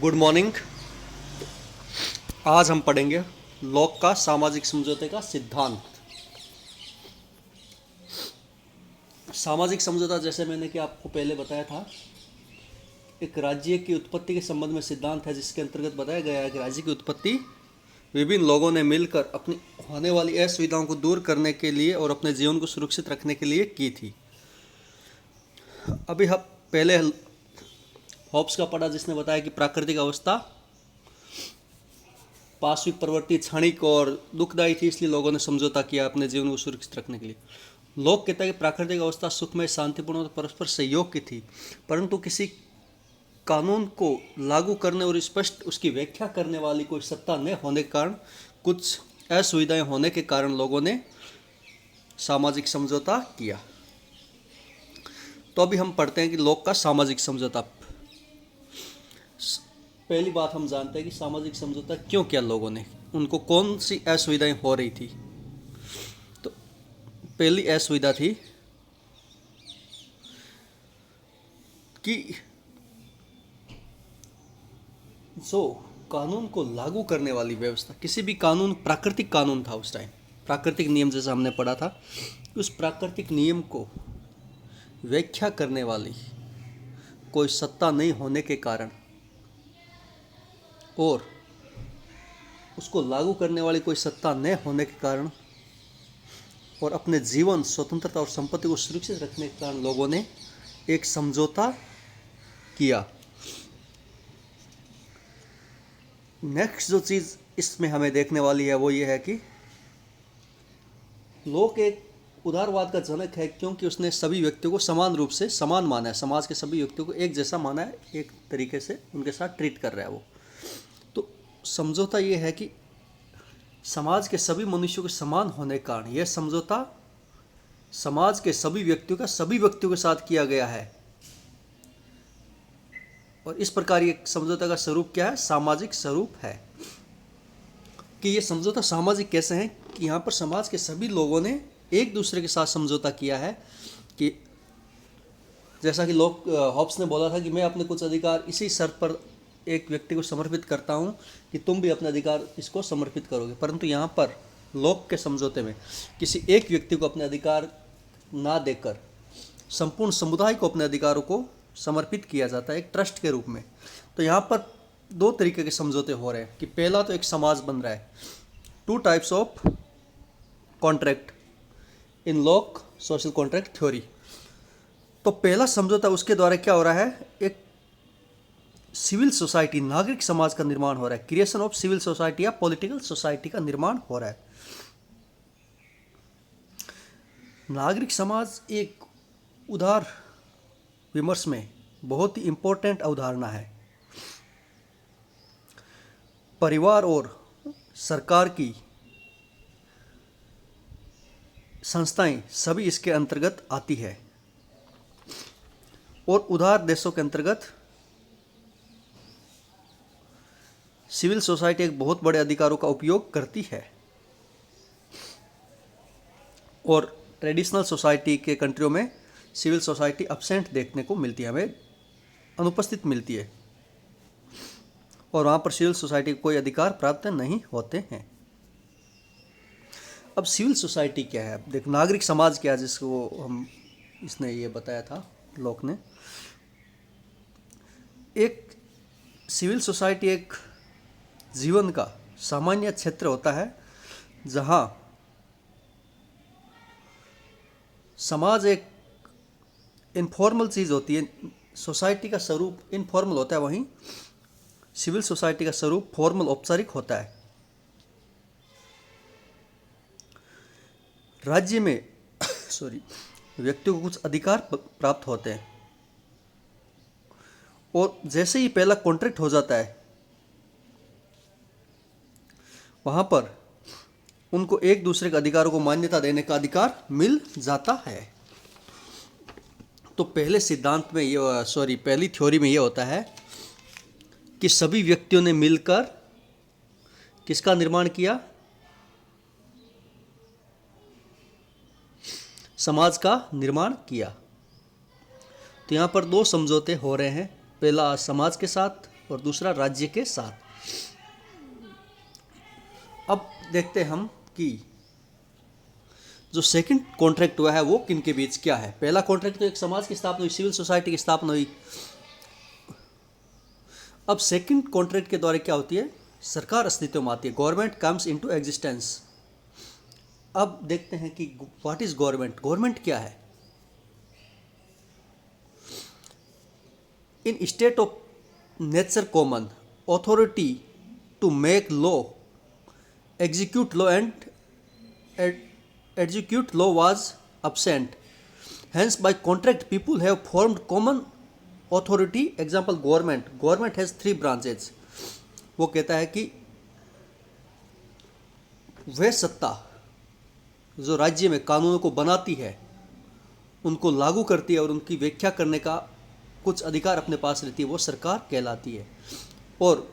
Good morning. आज हम पढ़ेंगे लॉक का सामाजिक समझौते का सिद्धांत। सामाजिक समझौता, जैसे मैंने कि आपको पहले बताया था, एक राज्य की उत्पत्ति के संबंध में सिद्धांत है, जिसके अंतर्गत बताया गया है कि राज्य की उत्पत्ति विभिन्न लोगों ने मिलकर अपनी होने वाली असुविधाओं को दूर करने के लिए और अपने जीवन को सुरक्षित रखने के लिए की थी। अभी हम पहले हॉब्स का पढ़ा, जिसने बताया कि प्राकृतिक अवस्था पार्श्विक प्रवृत्ति क्षणिक और दुखदायी थी, इसलिए लोगों ने समझौता किया अपने जीवन को सुरक्षित रखने के लिए। लोग कहता है कि प्राकृतिक अवस्था सुखमय, शांतिपूर्ण और परस्पर सहयोग की थी, परंतु किसी कानून को लागू करने और स्पष्ट उसकी व्याख्या करने वाली कोई सत्ता न होने के कारण, कुछ असुविधाएं होने के कारण लोगों ने सामाजिक समझौता किया। तो अभी हम पढ़ते हैं कि लोग का सामाजिक समझौता। पहली बात हम जानते हैं कि सामाजिक समझौता क्यों किया लोगों ने, उनको कौन सी असुविधाएं हो रही थी। तो पहली असुविधा थी कि जो कानून को लागू करने वाली व्यवस्था, किसी भी कानून, प्राकृतिक कानून था उस टाइम, प्राकृतिक नियम जैसा हमने पढ़ा था, उस प्राकृतिक नियम को व्याख्या करने वाली कोई सत्ता नहीं होने के कारण और उसको लागू करने वाली कोई सत्ता न होने के कारण और अपने जीवन, स्वतंत्रता और संपत्ति को सुरक्षित रखने के कारण लोगों ने एक समझौता किया। नेक्स्ट जो चीज़ इसमें हमें देखने वाली है वो ये है कि लोक एक उदारवाद का जनक है, क्योंकि उसने सभी व्यक्तियों को समान रूप से समान माना है, समाज के सभी व्यक्तियों को एक जैसा माना है, एक तरीके से उनके साथ ट्रीट कर रहा है वो। तो समझौता ये है कि समाज के सभी मनुष्यों के समान होने के कारण यह समझौता समाज के सभी व्यक्तियों का सभी व्यक्तियों के साथ किया गया है। और इस प्रकार ये समझौता का स्वरूप क्या है? सामाजिक स्वरूप है। कि ये समझौता सामाजिक कैसे है कि यहाँ पर समाज के सभी लोगों ने एक दूसरे के साथ समझौता किया है। कि जैसा कि हॉब्स ने बोला था कि मैं अपने कुछ अधिकार इसी शर्त पर एक व्यक्ति को समर्पित करता हूँ कि तुम भी अपने अधिकार इसको समर्पित करोगे, परंतु यहाँ पर लोक के समझौते में किसी एक व्यक्ति को अपने अधिकार ना देकर संपूर्ण समुदाय को अपने अधिकारों को समर्पित किया जाता है, एक ट्रस्ट के रूप में। तो यहाँ पर दो तरीके के समझौते हो रहे हैं कि पहला तो एक समाज बन रहा है, two types of contract in lock social contract theory. तो पहला समझौता, उसके द्वारा क्या हो रहा है, एक सिविल सोसाइटी, नागरिक समाज का निर्माण हो रहा है, क्रिएशन ऑफ सिविल सोसाइटी या पॉलिटिकल सोसाइटी का निर्माण हो रहा है। नागरिक समाज एक उदार विमर्श में बहुत ही इंपॉर्टेंट अवधारणा है। परिवार और सरकार की संस्थाएं सभी इसके अंतर्गत आती है और उदार देशों के अंतर्गत सिविल सोसाइटी एक बहुत बड़े अधिकारों का उपयोग करती है। और ट्रेडिशनल सोसाइटी के कंट्रियों में सिविल सोसाइटी एब्सेंट देखने को मिलती है, हमें अनुपस्थित मिलती है, और वहाँ पर सिविल सोसाइटी को कोई अधिकार प्राप्त नहीं होते हैं। अब सिविल सोसाइटी क्या है? अब देख, नागरिक समाज क्या है, जिसको हम इसने ये बताया था लोक ने। एक सिविल सोसाइटी एक जीवन का सामान्य क्षेत्र होता है जहाँ समाज एक इनफॉर्मल चीज़ होती है, सोसाइटी का स्वरूप इनफॉर्मल होता है, वहीं सिविल सोसाइटी का स्वरूप फॉर्मल, औपचारिक होता है। राज्य में व्यक्तियों को कुछ अधिकार प्राप्त होते हैं और जैसे ही पहला कॉन्ट्रैक्ट हो जाता है, वहाँ पर उनको एक दूसरे के अधिकारों को मान्यता देने का अधिकार मिल जाता है। तो पहले सिद्धांत में ये पहली थ्योरी में ये होता है कि सभी व्यक्तियों ने मिलकर किसका निर्माण किया? समाज का निर्माण किया। तो यहाँ पर दो समझौते हो रहे हैं, पहला समाज के साथ और दूसरा राज्य के साथ। अब देखते हैं हम कि जो सेकंड कॉन्ट्रैक्ट हुआ है वो किन के बीच क्या है। पहला कॉन्ट्रैक्ट तो एक समाज की स्थापना हुई, सिविल सोसाइटी की स्थापना हुई। अब सेकंड कॉन्ट्रैक्ट के द्वारा क्या होती है, सरकार अस्तित्व में आती है, गवर्नमेंट कम्स इनटू एग्जिस्टेंस। अब देखते हैं कि व्हाट इज गवर्नमेंट, गवर्नमेंट क्या है। In state of nature common authority to make law, execute law and execute law was absent. Hence by contract people have formed common authority. Example government. Government has 3 branches. वो कहता है कि वह सत्ता जो राज्य में कानूनों को बनाती है, उनको लागू करती है और उनकी व्याख्या करने का कुछ अधिकार अपने पास रहती है, वो सरकार कहलाती है। और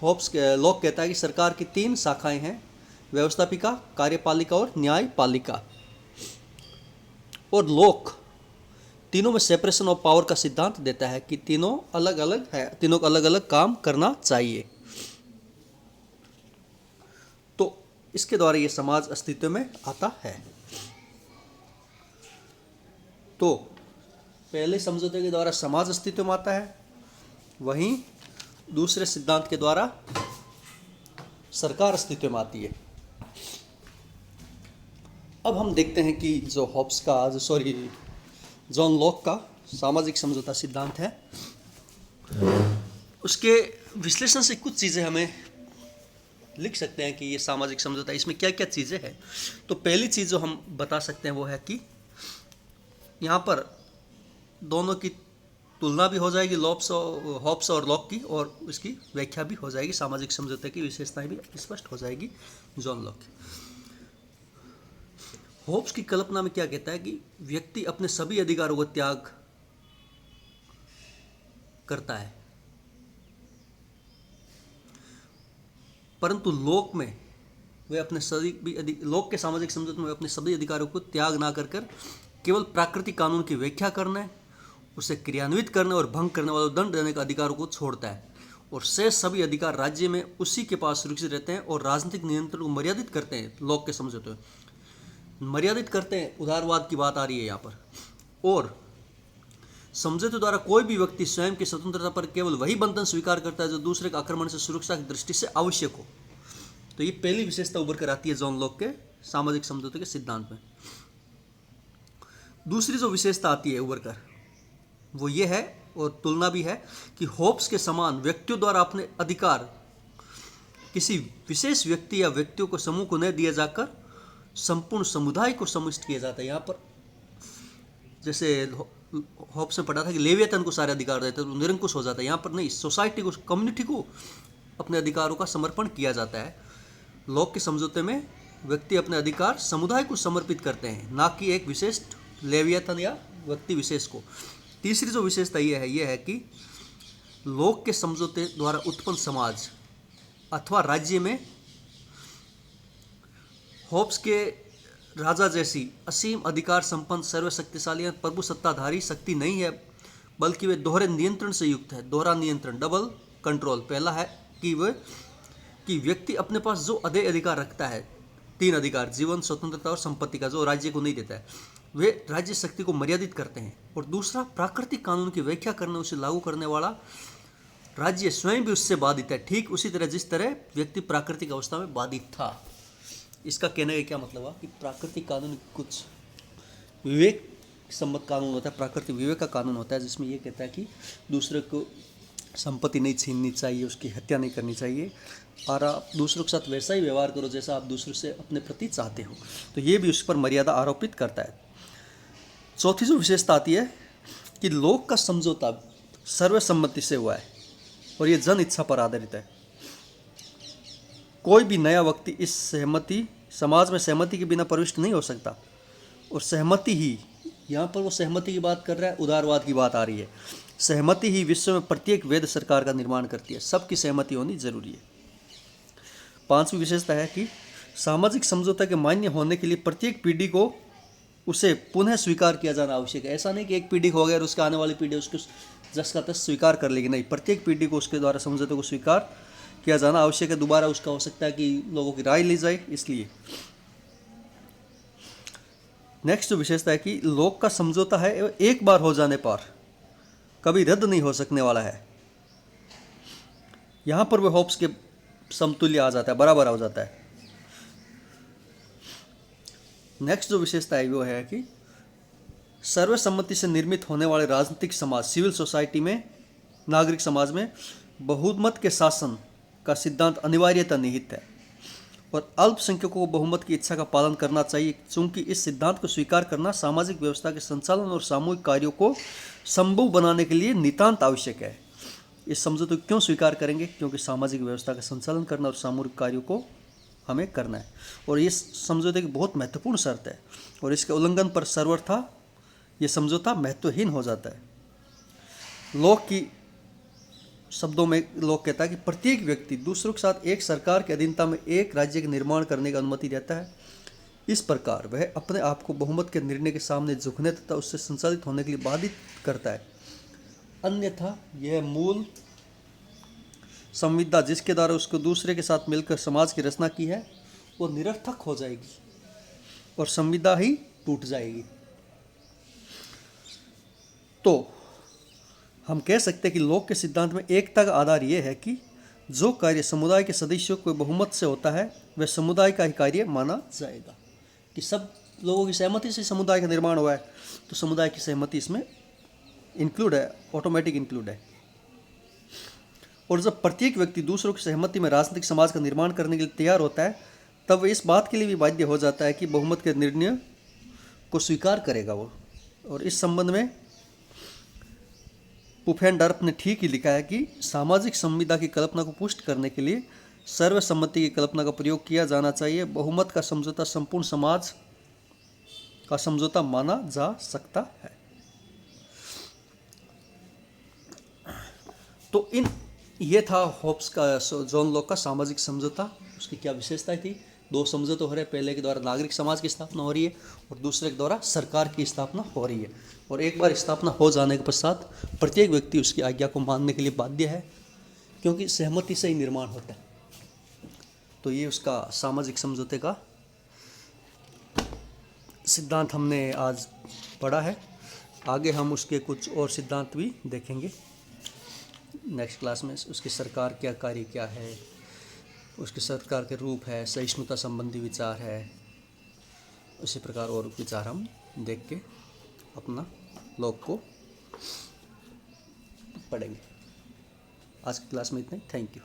होब्स लॉक कहता है कि सरकार की 3 शाखाएं हैं, व्यवस्थापिका, कार्यपालिका और न्यायपालिका। और लॉक तीनों में सेपरेशन ऑफ पावर का सिद्धांत देता है कि तीनों अलग अलग है, तीनों को अलग अलग काम करना चाहिए। तो इसके द्वारा ये समाज अस्तित्व में आता है। तो पहले समझौते के द्वारा समाज अस्तित्व में आता है, वहीं दूसरे सिद्धांत के द्वारा सरकार अस्तित्व में आती है। अब हम देखते हैं कि जो हॉब्स का जॉन लॉक का सामाजिक समझौता सिद्धांत है, उसके विश्लेषण से कुछ चीज़ें हमें लिख सकते हैं कि ये सामाजिक समझौता, इसमें क्या क्या चीज़ें हैं। तो पहली चीज़ जो हम बता सकते हैं वो है कि यहाँ पर दोनों की तुलना भी हो जाएगी, हॉब्स और लॉक की, और इसकी व्याख्या भी हो जाएगी, सामाजिक समझौते की विशेषताएं भी स्पष्ट हो जाएगी जॉन लॉक की। होब्स की कल्पना में क्या कहता है कि व्यक्ति अपने सभी अधिकारों को त्याग करता है, परंतु लॉक में वे अपने सभी लॉक के सामाजिक समझौते में वे अपने सभी अधिकारों को त्याग ना कर केवल प्राकृतिक कानून की व्याख्या करने, उसे क्रियान्वित करने और भंग करने वालों दंड देने के अधिकारों को छोड़ता है, और शेष सभी अधिकार राज्य में उसी के पास सुरक्षित रहते हैं और राजनीतिक नियंत्रण को मर्यादित करते हैं। लॉक के समझौते में मर्यादित करते हैं, उदारवाद की बात आ रही है यहाँ पर। और समझौते द्वारा कोई भी व्यक्ति स्वयं की स्वतंत्रता पर केवल वही बंधन स्वीकार करता है जो दूसरे के आक्रमण से सुरक्षा की दृष्टि से आवश्यक हो। तो ये पहली विशेषता उभर कर आती है जॉन लॉक के सामाजिक समझौते के सिद्धांत में। दूसरी जो विशेषता आती है उभर कर, वो ये है, और तुलना भी है, कि होब्स के समान व्यक्तियों द्वारा अपने अधिकार किसी विशेष व्यक्ति या व्यक्तियों को समूह को न दिया जाकर संपूर्ण समुदाय को समुचित किया जाता है। यहाँ पर जैसे होब्स ने पढ़ा था कि लेवियतन को सारे अधिकार देते हैं तो निरंकुश हो जाता है, यहाँ पर नहीं, सोसाइटी को, कम्युनिटी को अपने अधिकारों का समर्पण किया जाता है। लॉक के समझौते में व्यक्ति अपने अधिकार समुदाय को समर्पित करते हैं, ना कि एक विशेष लेवियतन या व्यक्ति विशेष को। तीसरी जो विशेषता यह है कि लॉक के समझौते द्वारा उत्पन्न समाज अथवा राज्य में होब्स के राजा जैसी असीम अधिकार संपन्न सर्वशक्तिशाली प्रभु सत्ताधारी शक्ति नहीं है, बल्कि वे दोहरे नियंत्रण से युक्त है। दोहरा नियंत्रण, डबल कंट्रोल। पहला है कि व्यक्ति अपने पास जो अधेय अधिकार रखता है, 3 अधिकार, जीवन, स्वतंत्रता और संपत्ति का, जो राज्य को नहीं देता है, वे राज्य शक्ति को मर्यादित करते हैं। और दूसरा, प्राकृतिक कानून की व्याख्या करने, उसे लागू करने वाला राज्य स्वयं भी उससे बाधित है, ठीक उसी तरह जिस तरह व्यक्ति प्राकृतिक अवस्था में बाधित था। इसका कहने का क्या मतलब हुआ कि प्राकृतिक कानून कुछ विवेक सम्मत कानून होता है, प्राकृतिक विवेक का कानून होता है, जिसमें यह कहता है कि दूसरे को संपत्ति नहीं छीननी चाहिए, उसकी हत्या नहीं करनी चाहिए, और आप दूसरों के साथ वैसा ही व्यवहार करो जैसा आप दूसरों से अपने प्रति चाहते हो। तो ये भी उस पर मर्यादा आरोपित करता है। चौथी जो विशेषता आती है कि लोक का समझौता सर्वसम्मति से हुआ है और ये जन इच्छा पर आधारित है। कोई भी नया व्यक्ति इस समाज में सहमति के बिना प्रविष्ट नहीं हो सकता, और सहमति ही, यहाँ पर वो सहमति की बात कर रहा है, उदारवाद की बात आ रही है। सहमति ही विश्व में प्रत्येक वैध सरकार का निर्माण करती है, सबकी सहमति होनी जरूरी है। 5वीं विशेषता है कि सामाजिक समझौता के मान्य होने के लिए प्रत्येक पीढ़ी को उसे पुनः स्वीकार किया जाना आवश्यक है। ऐसा नहीं कि एक पीढ़ी हो गया और उसके आने वाली पीढ़ी उसको जस का तस स्वीकार कर लेगी, नहीं, प्रत्येक पीढ़ी को उसके द्वारा समझौते को स्वीकार किया जाना आवश्यक है। दोबारा उसका हो सकता है कि लोगों की राय ली जाए, इसलिए। नेक्स्ट जो विशेषता है कि लोक का समझौता है एक बार हो जाने पर कभी रद्द नहीं हो सकने वाला है। यहां पर वह होप्स के समतुल्य आ जाता है, बराबर हो जाता है। नेक्स्ट जो विशेषता है वो है कि सर्वसम्मति से निर्मित होने वाले राजनीतिक समाज, सिविल सोसाइटी में, नागरिक समाज में बहुमत के शासन का सिद्धांत अनिवार्यता निहित है और अल्पसंख्यकों को बहुमत की इच्छा का पालन करना चाहिए, क्योंकि इस सिद्धांत को स्वीकार करना सामाजिक व्यवस्था के संचालन और सामूहिक कार्यों को संभव बनाने के लिए नितांत आवश्यक है। इस समझौते को क्यों स्वीकार करेंगे? क्योंकि सामाजिक व्यवस्था का संचालन करना और सामूहिक कार्यों को हमें करना है, और ये समझौते की बहुत महत्वपूर्ण शर्त है, और इसके उल्लंघन पर सर्वथा ये समझौता महत्वहीन हो जाता है। लोक की शब्दों में लोक कहता है कि प्रत्येक व्यक्ति दूसरों के साथ एक सरकार के अधीनता में एक राज्य के निर्माण करने की अनुमति देता है। इस प्रकार वह अपने आप को बहुमत के निर्णय के सामने झुकने तथा उससे संचालित होने के लिए बाधित करता है। अन्यथा यह मूल संविदा जिसके द्वारा उसको दूसरे के साथ मिलकर समाज की रचना की है वो निरर्थक हो जाएगी और संविदा ही टूट जाएगी। तो हम कह सकते हैं कि लोक के सिद्धांत में एकता का आधार यह है कि जो कार्य समुदाय के सदस्यों को बहुमत से होता है वह समुदाय का ही कार्य माना जाएगा, कि सब लोगों की सहमति से समुदाय का निर्माण हुआ है, तो समुदाय की सहमति इसमें इंक्लूड है, ऑटोमेटिक इंक्लूड है। और जब प्रत्येक व्यक्ति दूसरों की सहमति में राजनीतिक समाज का निर्माण करने के लिए तैयार होता है तब वह इस बात के लिए भी बाध्य हो जाता है कि बहुमत के निर्णय को स्वीकार करेगा वो। और इस संबंध में पुफेनडॉर्फ ने ठीक ही लिखा है कि सामाजिक संविदा की कल्पना को पुष्ट करने के लिए सर्वसम्मति की कल्पना का प्रयोग किया जाना चाहिए। बहुमत का समझौता संपूर्ण समाज का समझौता माना जा सकता है। तो ये था होब्स का, जॉन लॉक का सामाजिक समझौता। उसकी क्या विशेषताएं थी? दो समझौते हो रहे हैं, पहले के द्वारा नागरिक समाज की स्थापना हो रही है और दूसरे के द्वारा सरकार की स्थापना हो रही है। और एक बार स्थापना हो जाने के पश्चात प्रत्येक व्यक्ति उसकी आज्ञा को मानने के लिए बाध्य है, क्योंकि सहमति से ही निर्माण होता है। तो ये उसका सामाजिक समझौते का सिद्धांत हमने आज पढ़ा है। आगे हम उसके कुछ और सिद्धांत भी देखेंगे नेक्स्ट क्लास में। उसकी सरकार क्या कार्य क्या है, उसके सरकार के रूप है, सहिष्णुता संबंधी विचार है, उसी प्रकार और विचार हम देख के अपना लॉक को पढ़ेंगे। आज की क्लास में इतना ही। Thank you.